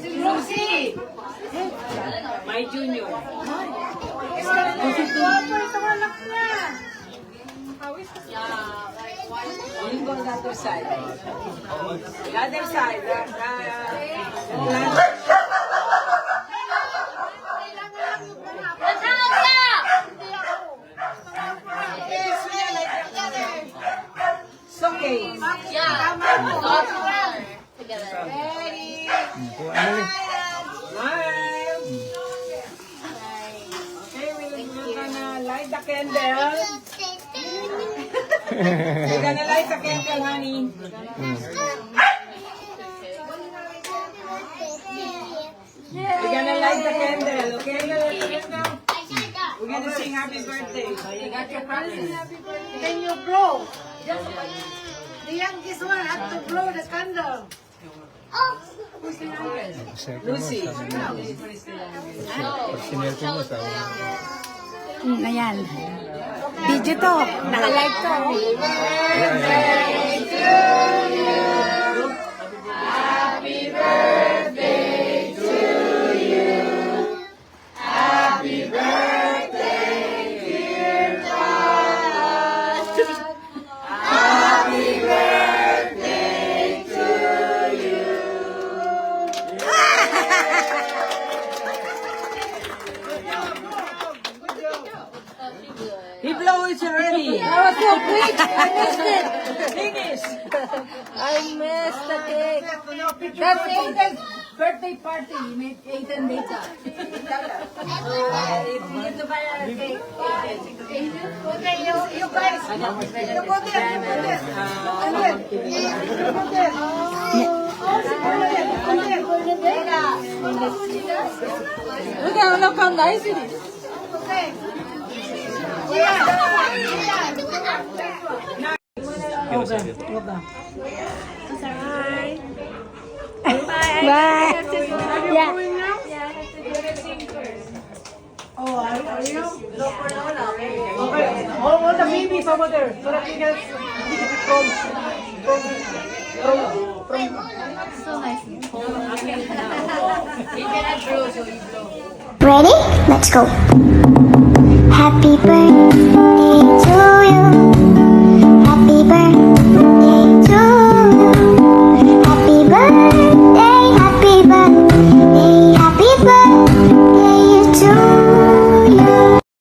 Lucy! My junior. You go on the other side. The other side. It's okay. Smile. Okay, we're gonna light the candle. We're gonna light the candle, honey. We're gonna light the candle, okay? We're gonna sing happy birthday. You got your present. Can you blow? The youngest one has to blow the candle. Lucy. Ayan. Video to. Naka-live to. Happy birthday to you. Happy birthday, dear Todd. Happy birthday to you. He blew it already. That was so quick. I missed it. Finish. I missed the cake. That's Aiden's birthday party. We made Aiden later. You to buy a cake. Okay, you guys. You go there. You go there. You go there. Look how nice it is. Okay. Bye. Yeah. Oh, are you? Okay. All the babies over there, so that you guys from. So nice. Ready? Let's go. Happy birthday.